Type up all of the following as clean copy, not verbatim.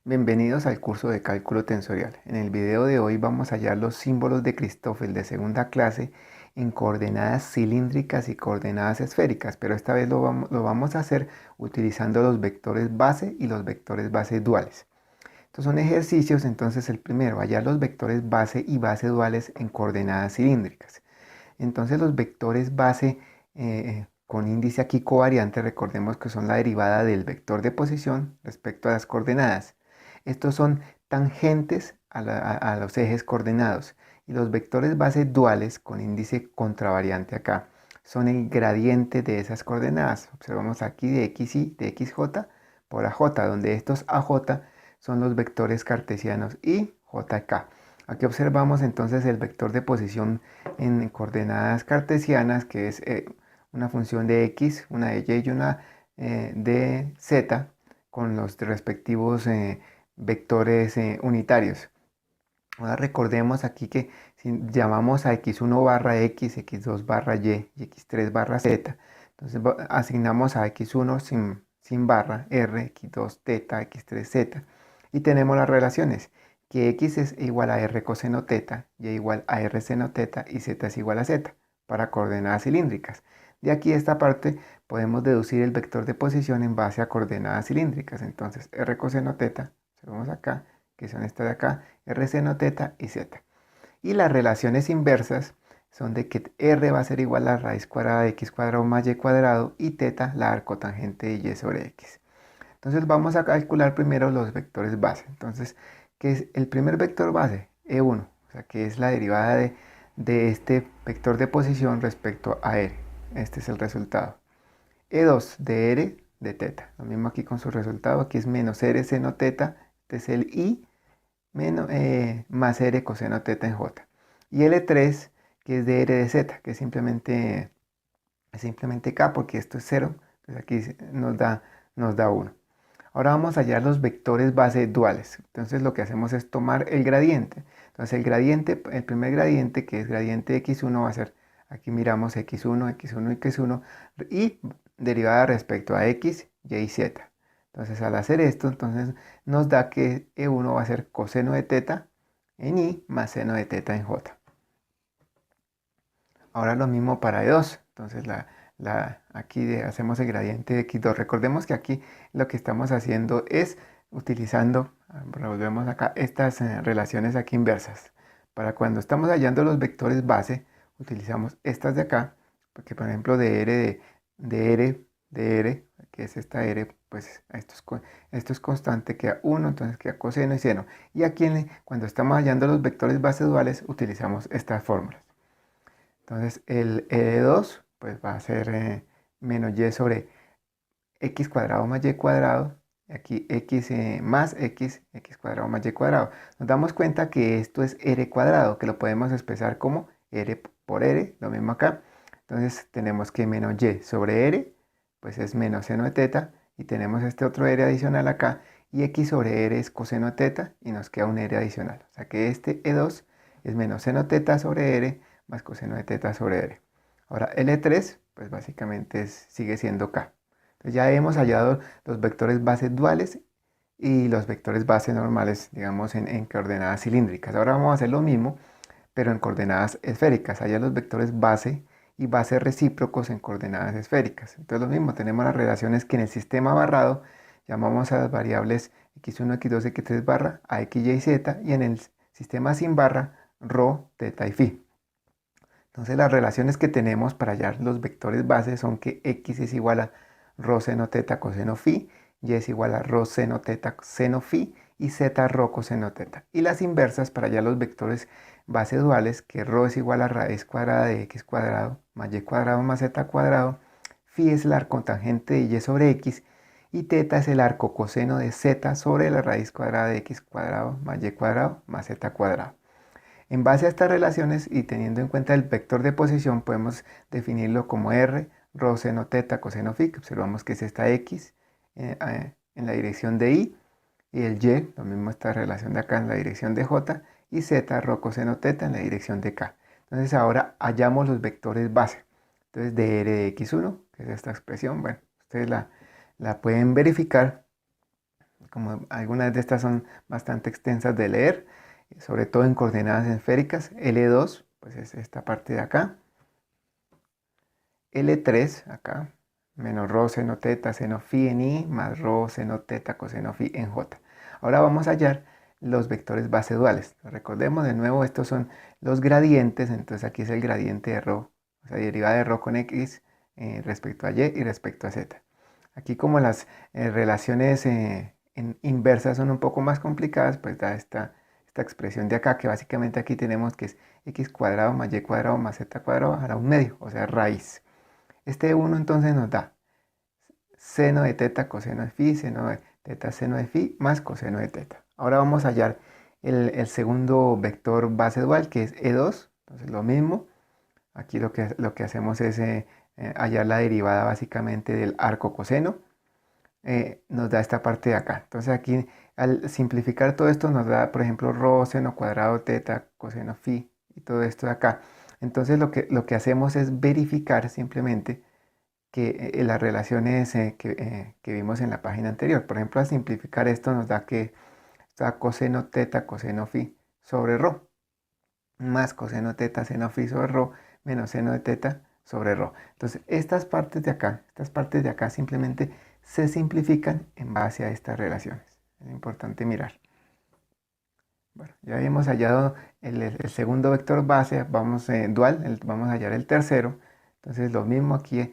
Bienvenidos al curso de cálculo tensorial. En el video de hoy vamos a hallar los símbolos de Christoffel de segunda clase en coordenadas cilíndricas y coordenadas esféricas, pero esta vez lo vamos a hacer utilizando los vectores base y los vectores base duales. Estos son ejercicios, entonces el primero, hallar los vectores base y base duales en coordenadas cilíndricas. Entonces los vectores base con índice aquí covariante, recordemos que son la derivada del vector de posición respecto a las coordenadas. Estos son tangentes a los ejes coordenados. Y los vectores base duales con índice contravariante acá son el gradiente de esas coordenadas. Observamos aquí de xy, de xj por aj, donde estos aj son los vectores cartesianos y jk. Aquí observamos entonces el vector de posición en coordenadas cartesianas, que es una función de x, una de y y una de z, con los respectivos vectores unitarios. Ahora recordemos aquí que si llamamos a x1 barra x, x2 barra y y x3 barra z, entonces asignamos a x1 sin barra r, x2 teta, x3 z, y tenemos las relaciones que x es igual a r coseno teta, y igual a r seno teta y z es igual a z para coordenadas cilíndricas. De aquí esta parte podemos deducir el vector de posición en base a coordenadas cilíndricas. Entonces r coseno teta, vemos acá, que son estas de acá, r seno teta y z. Y las relaciones inversas son de que r va a ser igual a raíz cuadrada de x cuadrado más y cuadrado y teta la arcotangente de y sobre x. Entonces vamos a calcular primero los vectores base. Entonces, ¿qué es el primer vector base? E1, o sea, que es la derivada de este vector de posición respecto a r. Este es el resultado. E2 de r de teta. Lo mismo aquí con su resultado. Aquí es menos r seno teta. Este es el i menos, más r coseno teta en j. Y L3, que es de r de z, que es simplemente k, porque esto es 0. Entonces aquí nos da 1. Ahora vamos a hallar los vectores base duales. Entonces lo que hacemos es tomar el gradiente. Entonces el primer gradiente, que es gradiente de x1, va a ser, aquí miramos x1, x1, x1, y derivada respecto a x, y y z. Entonces al hacer esto, entonces nos da que E1 va a ser coseno de teta en i más seno de teta en j. Ahora lo mismo para E2. Entonces aquí hacemos el gradiente de x2. Recordemos que aquí lo que estamos haciendo es utilizando, volvemos acá, estas relaciones aquí inversas. Para cuando estamos hallando los vectores base, utilizamos estas de acá, porque por ejemplo de r, que es esta r, pues esto es constante, queda 1, entonces queda coseno y seno. Y aquí cuando estamos hallando los vectores base duales, utilizamos estas fórmulas. Entonces el E de 2 pues va a ser menos y sobre x cuadrado más y cuadrado. Aquí x más x cuadrado más y cuadrado. Nos damos cuenta que esto es r cuadrado, que lo podemos expresar como r por r, lo mismo acá. Entonces tenemos que menos y sobre r, pues es menos seno de teta, y tenemos este otro r adicional acá, y x sobre r es coseno de teta, y nos queda un r adicional. O sea que este E2 es menos seno teta sobre r más coseno de teta sobre r. Ahora L3, pues básicamente sigue siendo k. Entonces ya hemos hallado los vectores base duales y los vectores base normales, digamos, en coordenadas cilíndricas. Ahora vamos a hacer lo mismo, pero en coordenadas esféricas. Hallar los vectores base y base recíprocos en coordenadas esféricas. Entonces lo mismo, tenemos las relaciones que en el sistema barrado llamamos a las variables x1, x2, x3 barra a x, y, z, y en el sistema sin barra rho, teta y phi. Entonces las relaciones que tenemos para hallar los vectores base son que x es igual a rho seno teta coseno phi, y es igual a rho seno teta seno phi y z rho coseno teta. Y las inversas para hallar los vectores base duales, que rho es igual a raíz cuadrada de x cuadrado más y cuadrado más z cuadrado, phi es el arcotangente de y sobre x, y teta es el arco coseno de z sobre la raíz cuadrada de x cuadrado más y cuadrado más z cuadrado. En base a estas relaciones y teniendo en cuenta el vector de posición, podemos definirlo como r, rho seno teta coseno phi, que observamos que es esta x en la dirección de y el y, lo mismo esta relación de acá en la dirección de j, y z rho coseno teta en la dirección de k. Entonces ahora hallamos los vectores base. Entonces de r de x1, que es esta expresión, bueno, ustedes la pueden verificar como algunas de estas son bastante extensas de leer, sobre todo en coordenadas esféricas. L2, pues es esta parte de acá. L3, acá, menos rho seno teta seno phi en I, más rho seno teta coseno phi en J. Ahora vamos a hallar los vectores base duales. Recordemos de nuevo, estos son los gradientes, entonces aquí es el gradiente de rho, o sea, derivada de rho con X respecto a Y y respecto a Z. Aquí como las relaciones inversas son un poco más complicadas, pues da esta expresión de acá, que básicamente aquí tenemos que es x cuadrado más y cuadrado más z cuadrado a la 1/2, o sea, raíz. Este 1 entonces nos da seno de teta coseno de phi, seno de teta seno de phi, más coseno de teta. Ahora vamos a hallar el segundo vector base dual, que es E2, entonces lo mismo. Aquí lo que hacemos es hallar la derivada básicamente del arco coseno. Nos da esta parte de acá. Entonces aquí al simplificar todo esto nos da, por ejemplo, rho seno cuadrado teta coseno phi y todo esto de acá. Entonces lo que hacemos es verificar simplemente que las relaciones que vimos en la página anterior. Por ejemplo, al simplificar esto nos da que está coseno teta coseno phi sobre rho, más coseno teta seno phi sobre rho, menos seno de teta sobre rho. Entonces, estas partes de acá simplemente se simplifican en base a estas relaciones. Es importante mirar. Bueno, ya hemos hallado el segundo vector base, vamos dual, vamos a hallar el tercero. Entonces, lo mismo aquí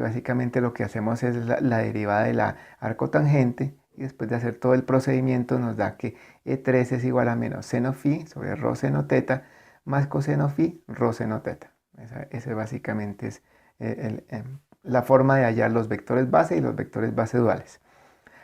básicamente lo que hacemos es la derivada de la arco tangente, y después de hacer todo el procedimiento nos da que E3 es igual a menos seno phi sobre rho seno teta más coseno phi rho seno teta. Ese básicamente es la forma de hallar los vectores base y los vectores base duales.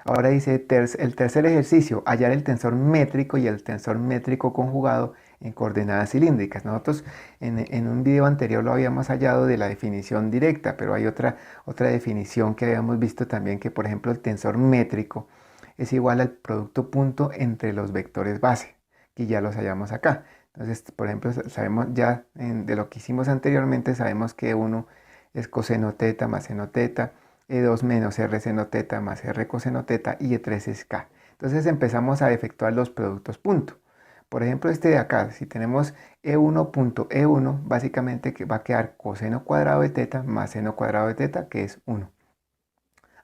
Ahora dice el tercer ejercicio, hallar el tensor métrico y el tensor métrico conjugado en coordenadas cilíndricas. Nosotros en un video anterior lo habíamos hallado de la definición directa, pero hay otra definición que habíamos visto también, que por ejemplo el tensor métrico es igual al producto punto entre los vectores base, que ya los hallamos acá. Entonces, por ejemplo, sabemos ya de lo que hicimos anteriormente, sabemos que uno es coseno teta más seno teta, E2 menos R seno teta más R coseno teta y E3 es K. Entonces empezamos a efectuar los productos punto. Por ejemplo, este de acá, si tenemos E1 punto E1, básicamente que va a quedar coseno cuadrado de teta más seno cuadrado de teta, que es 1.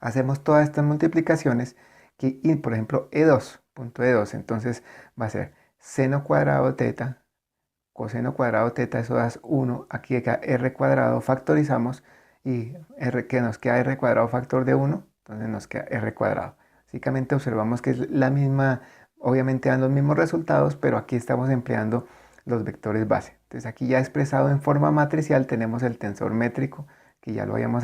Hacemos todas estas multiplicaciones y por ejemplo E2 punto E2, entonces va a ser seno cuadrado de teta, coseno cuadrado de teta, eso da 1, aquí queda R cuadrado, factorizamos y que nos queda R cuadrado factor de 1, entonces nos queda R cuadrado. Básicamente observamos que es la misma, obviamente dan los mismos resultados, pero aquí estamos empleando los vectores base. Entonces aquí ya expresado en forma matricial tenemos el tensor métrico, que ya lo habíamos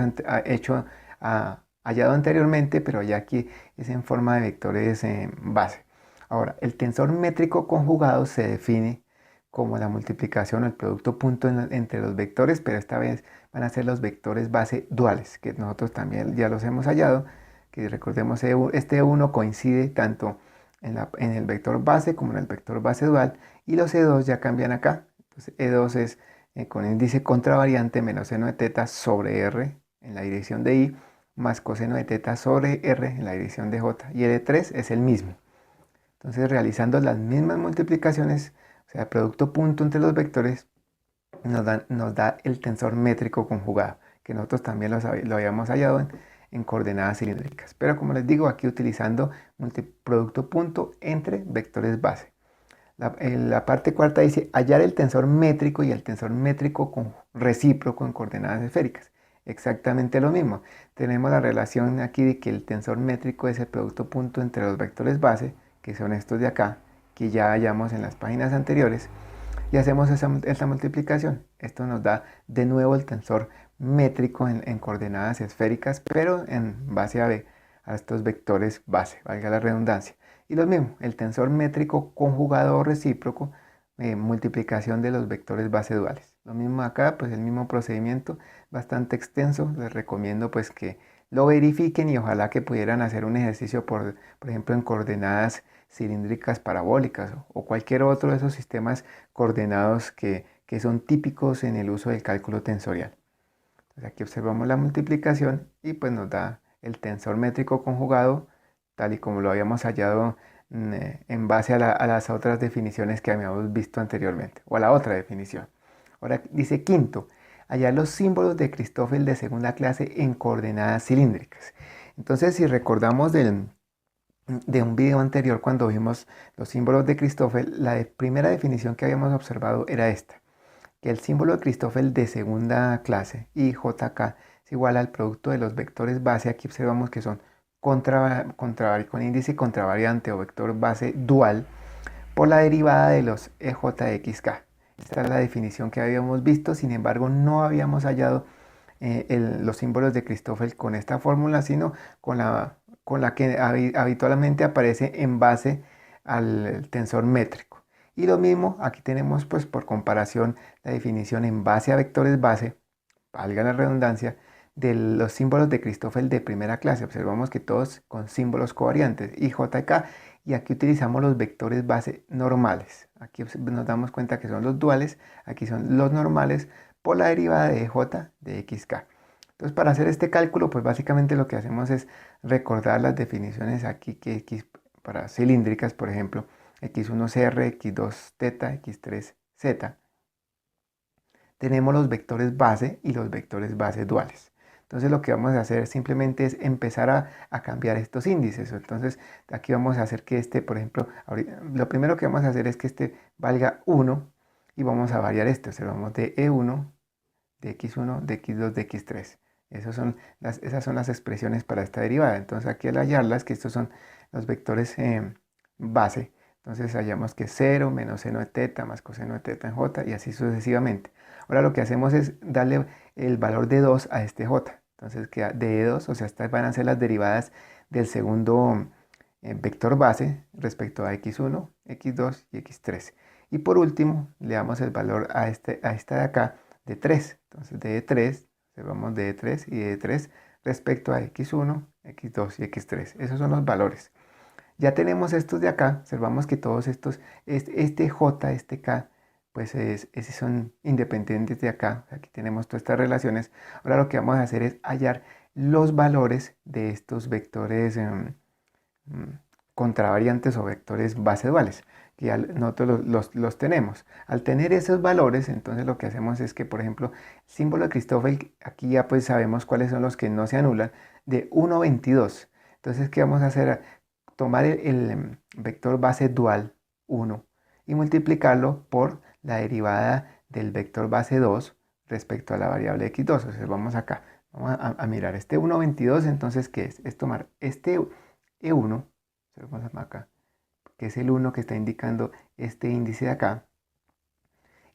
hallado anteriormente, pero ya aquí es en forma de vectores base. Ahora, el tensor métrico conjugado se define como la multiplicación o el producto punto entre los vectores, pero esta vez van a ser los vectores base duales, que nosotros también ya los hemos hallado, que recordemos este 1 coincide tanto en el vector base como en el vector base dual, y los E2 ya cambian acá. Entonces E2 es con índice contravariante menos seno de teta sobre R en la dirección de I, más coseno de teta sobre R en la dirección de J, y el E3 es el mismo. Entonces, realizando las mismas multiplicaciones, o sea, producto punto entre los vectores, nos da el tensor métrico conjugado, que nosotros también lo habíamos hallado en coordenadas cilíndricas. Pero como les digo, aquí utilizando producto punto entre vectores base. La parte cuarta dice hallar el tensor métrico y el tensor métrico recíproco en coordenadas esféricas. Exactamente lo mismo. Tenemos la relación aquí de que el tensor métrico es el producto punto entre los vectores base, que son estos de acá, que ya hallamos en las páginas anteriores, y hacemos esa multiplicación. Esto nos da de nuevo el tensor métrico en coordenadas esféricas, pero en base a estos vectores base, valga la redundancia. Y lo mismo, el tensor métrico conjugado o recíproco, multiplicación de los vectores base duales. Lo mismo acá, pues el mismo procedimiento, bastante extenso. Les recomiendo pues que lo verifiquen y ojalá que pudieran hacer un ejercicio, por ejemplo, en coordenadas cilíndricas parabólicas o cualquier otro de esos sistemas coordenados que son típicos en el uso del cálculo tensorial. Entonces aquí observamos la multiplicación y pues nos da el tensor métrico conjugado tal y como lo habíamos hallado en base a las otras definiciones que habíamos visto anteriormente, o a la otra definición. Ahora dice quinto, hallar los símbolos de Christoffel de segunda clase en coordenadas cilíndricas. Entonces, si recordamos de un video anterior cuando vimos los símbolos de Christoffel, primera definición que habíamos observado era esta, que el símbolo de Christoffel de segunda clase, IJK, es igual al producto de los vectores base. Aquí observamos que son con índice contravariante o vector base dual por la derivada de los EJXK. Esta es la definición que habíamos visto, sin embargo no habíamos hallado los símbolos de Christoffel con esta fórmula, sino con la que habitualmente aparece en base al tensor métrico. Y lo mismo, aquí tenemos pues por comparación la definición en base a vectores base, valga la redundancia, de los símbolos de Christoffel de primera clase. Observamos que todos con símbolos covariantes, IJK, y aquí utilizamos los vectores base normales. Aquí nos damos cuenta que son los duales, aquí son los normales por la derivada de J de XK. Entonces, para hacer este cálculo, pues básicamente lo que hacemos es recordar las definiciones aquí que X para cilíndricas, por ejemplo, X1CR, X2θ, X3Z. Tenemos los vectores base y los vectores base duales. Entonces lo que vamos a hacer simplemente es empezar a cambiar estos índices. Entonces aquí vamos a hacer que este, por ejemplo, lo primero que vamos a hacer es que este valga 1 y vamos a variar este. Observamos de E1, de X1, de X2, de X3. Esas son las expresiones para esta derivada. Entonces aquí al hallarlas, que estos son los vectores base, entonces hallamos que 0 menos seno de teta más coseno de teta en j y así sucesivamente. Ahora lo que hacemos es darle el valor de 2 a este j. Entonces queda de 2, o sea, estas van a ser las derivadas del segundo vector base respecto a x1, x2 y x3. Y por último, le damos el valor a esta de acá de 3. Entonces de 3, observamos de 3 y de 3 respecto a x1, x2 y x3. Esos son los valores. Ya tenemos estos de acá, observamos que todos estos, este j, este k, pues esos son independientes de acá. Aquí tenemos todas estas relaciones. Ahora lo que vamos a hacer es hallar los valores de estos vectores contravariantes o vectores base duales, que ya nosotros los tenemos. Al tener esos valores, entonces lo que hacemos es que, por ejemplo, el símbolo de Christoffel, aquí ya pues sabemos cuáles son los que no se anulan, de 1, 22. Entonces, ¿qué vamos a hacer? Tomar el vector base dual 1 y multiplicarlo por la derivada del vector base 2 respecto a la variable x2. O sea, vamos acá, vamos a mirar este 1, 22, entonces, ¿qué es? Es tomar este E1, vamos acá, que es el 1 que está indicando este índice de acá,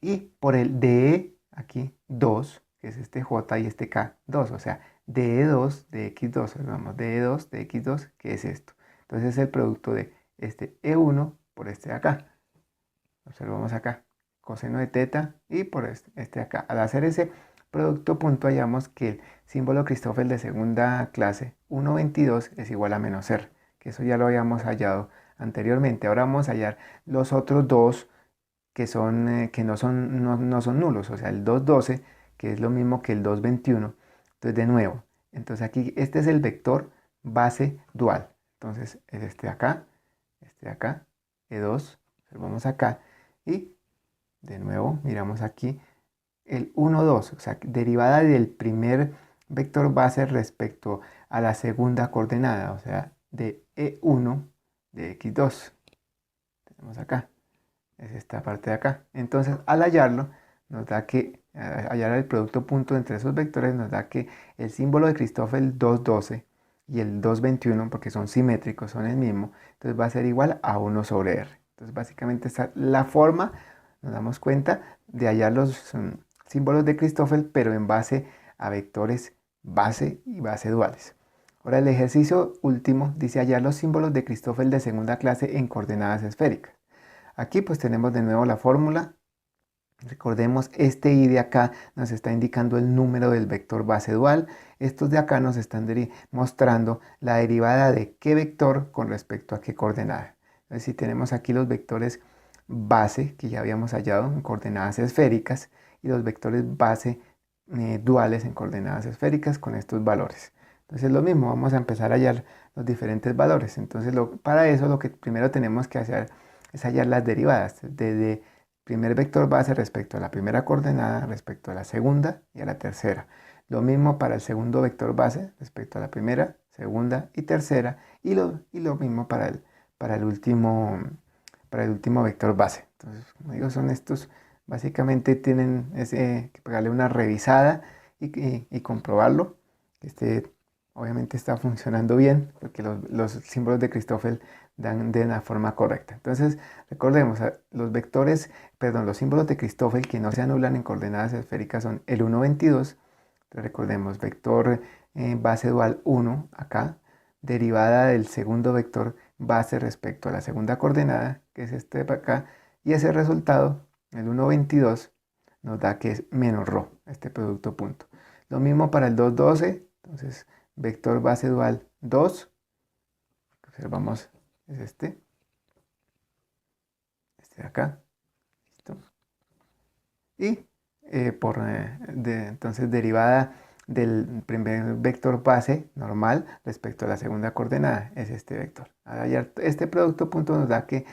y por el DE aquí 2, que es este J y este K 2, o sea, DE2 de X2, vamos, DE2 de X2, que es esto. Entonces es el producto de este E1 por este de acá. Observamos acá, coseno de teta y por este de acá. Al hacer ese producto punto hallamos que el símbolo Christoffel de segunda clase 1,22 es igual a menos R, que eso ya lo habíamos hallado anteriormente. Ahora vamos a hallar los otros dos que no son nulos, o sea, el 2,12, que es lo mismo que el 2,21. Entonces, de nuevo, entonces aquí este es el vector base dual. Entonces, es este de acá, E2, observamos acá, y de nuevo miramos aquí el 1, 2, o sea, derivada del primer vector base respecto a la segunda coordenada, o sea, de E1 de X2. Tenemos acá, es esta parte de acá. Entonces, al hallarlo, nos da que, hallar el producto punto entre esos vectores, nos da que el símbolo de Christoffel 2,12 y el 2,21, porque son simétricos, son el mismo, entonces va a ser igual a 1 sobre R. Entonces, básicamente esta es la forma, nos damos cuenta, de hallar los símbolos de Christoffel, pero en base a vectores base y base duales. Ahora el ejercicio último dice hallar los símbolos de Christoffel de segunda clase en coordenadas esféricas. Aquí pues tenemos de nuevo la fórmula. Recordemos, este i de acá nos está indicando el número del vector base dual. Estos de acá nos están mostrando la derivada de qué vector con respecto a qué coordenada. Entonces, si tenemos aquí los vectores base, que ya habíamos hallado en coordenadas esféricas, y los vectores base duales en coordenadas esféricas con estos valores. Entonces lo mismo, vamos a empezar a hallar los diferentes valores. Entonces para eso lo que primero tenemos que hacer es hallar las derivadas desde primer vector base respecto a la primera coordenada, respecto a la segunda y a la tercera. Lo mismo para el segundo vector base respecto a la primera, segunda y tercera. Y lo mismo para el último vector base. Entonces, como digo, son estos, básicamente tienen que pegarle una revisada y comprobarlo. Este obviamente está funcionando bien porque los símbolos de Christoffel dan de la forma correcta. Entonces, recordemos, los símbolos de Christoffel que no se anulan en coordenadas esféricas son el 1, 22. Entonces, recordemos, vector base dual 1 acá, derivada del segundo vector base respecto a la segunda coordenada, que es este de acá, y ese resultado, el 1, 22, nos da que es menos ρ, este producto punto. Lo mismo para el 2, 12, entonces vector base dual 2, observamos, es este de acá, ¿listo? Y entonces derivada del primer vector base normal respecto a la segunda coordenada es este vector. Este producto punto nos da que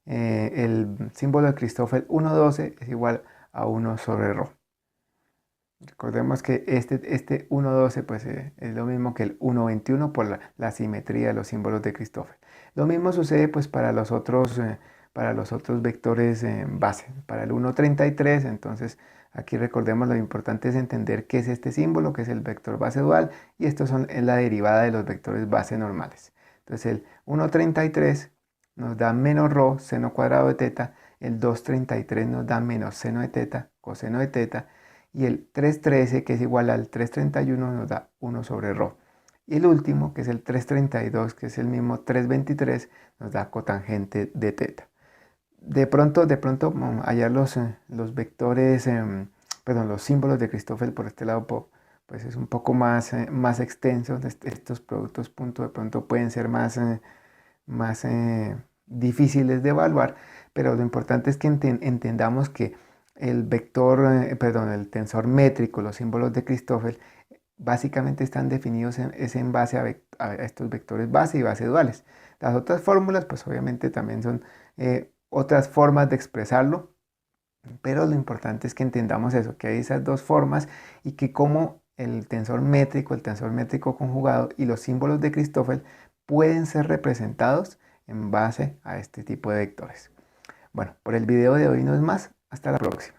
el símbolo de Christoffel 1,12 es igual a 1 sobre ρ. Recordemos que este 1,12 pues, es lo mismo que el 1,21 por la simetría de los símbolos de Christoffel. Lo mismo sucede pues, para los otros vectores base. Para el 1,33, entonces aquí recordemos lo importante es entender qué es este símbolo, que es el vector base dual, y esto es la derivada de los vectores base normales. Entonces el 1,33 nos da menos ρ seno cuadrado de teta, el 2,33 nos da menos seno de teta, coseno de teta, y el 3,13 que es igual al 3,31 nos da 1 sobre ρ. Y el último, que es el 3,32, que es el mismo 3,23, nos da cotangente de teta. De pronto hallar los vectores, perdón, los símbolos de Christoffel por este lado, pues es un poco más extenso. Estos productos punto de pronto pueden ser más difíciles de evaluar, pero lo importante es que entendamos que el tensor métrico, los símbolos de Christoffel, básicamente están definidos en base a estos vectores base y base duales. Las otras fórmulas, pues obviamente también son otras formas de expresarlo, pero lo importante es que entendamos eso, que hay esas dos formas y que como el tensor métrico conjugado y los símbolos de Christoffel pueden ser representados en base a este tipo de vectores. Bueno, por el video de hoy no es más. Hasta la próxima.